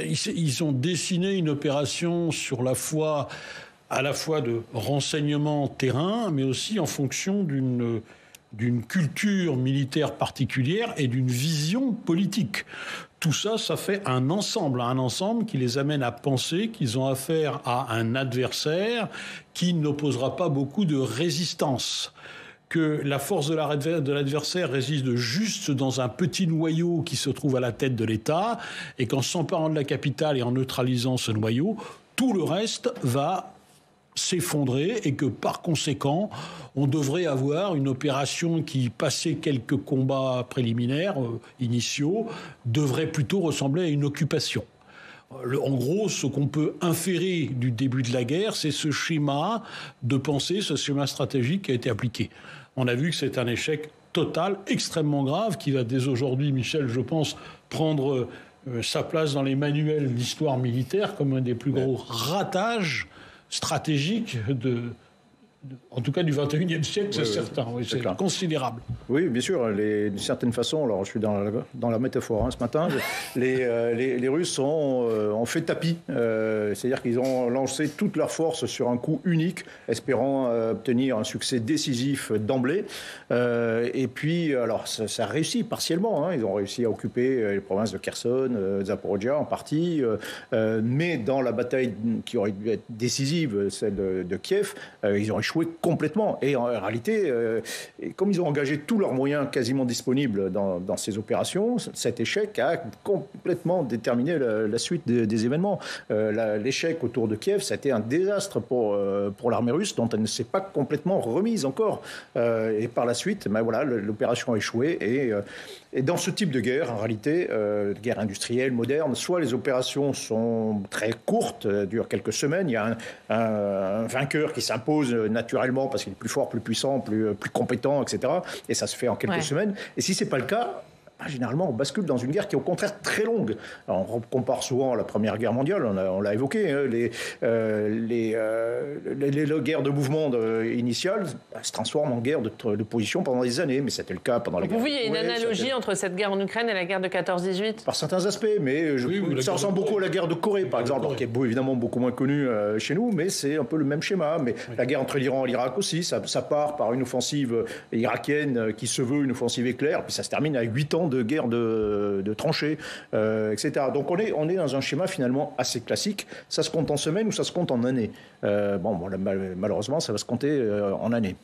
Ils ont dessiné une opération à la fois de renseignement terrain, mais aussi en fonction d'une culture militaire particulière et d'une vision politique. Tout ça, ça fait un ensemble qui les amène à penser qu'ils ont affaire à un adversaire qui n'opposera pas beaucoup de résistance, que la force de l'adversaire réside juste dans un petit noyau qui se trouve à la tête de l'État, et qu'en s'emparant de la capitale et en neutralisant ce noyau, tout le reste va s'effondrer, et que par conséquent, on devrait avoir une opération qui, passé quelques combats préliminaires initiaux, devrait plutôt ressembler à une occupation. En gros, ce qu'on peut inférer du début de la guerre, c'est ce schéma de pensée, ce schéma stratégique qui a été appliqué. On a vu que c'est un échec total, extrêmement grave, qui va dès aujourd'hui, Michel, je pense, prendre sa place dans les manuels d'histoire militaire comme un des plus gros ratages stratégiques en tout cas du XXIe siècle, c'est certain. Oui, c'est considérable. Oui, bien sûr. D'une certaine façon, alors je suis dans la métaphore ce matin, les Russes ont fait tapis. C'est-à-dire qu'ils ont lancé toute leur force sur un coup unique, espérant obtenir un succès décisif d'emblée. Et puis, alors, ça a réussi partiellement. Ils ont réussi à occuper les provinces de Kherson, Zaporijia en partie. Mais dans la bataille qui aurait dû être décisive, celle de Kiev, ils ont échoué complètement. Et en réalité, comme ils ont engagé tous leurs moyens quasiment disponibles dans ces opérations, cet échec a complètement déterminé la suite des événements. L'échec autour de Kiev, ça a été un désastre pour l'armée russe, dont elle ne s'est pas complètement remise encore. Et par la suite, voilà, l'opération a échoué. Et dans ce type de guerre, en réalité, guerre industrielle, moderne, soit les opérations sont très courtes, durent quelques semaines, il y a un vainqueur qui s'impose naturellement parce qu'il est plus fort, plus puissant, plus compétent, etc. Et ça se fait en quelques semaines. Et si ce n'est pas le cas, généralement, on bascule dans une guerre qui est au contraire très longue. Alors, on compare souvent à la Première Guerre mondiale, on l'a évoqué, les guerres de mouvement initiales se transforment en guerre de position pendant des années, mais c'était le cas pendant la guerre. Vous voyez, il y a une analogie entre cette guerre en Ukraine et la guerre de 14-18 ? Par certains aspects, mais ça ressemble beaucoup à la guerre de Corée, par exemple, qui est évidemment beaucoup moins connue chez nous, mais c'est un peu le même schéma. Mais la guerre entre l'Iran et l'Irak aussi, ça part par une offensive irakienne qui se veut une offensive éclair, puis ça se termine à 8 ans de guerre de tranchées, etc. Donc on est dans un schéma finalement assez classique. Ça se compte en semaines ou ça se compte en années. Malheureusement, ça va se compter en années.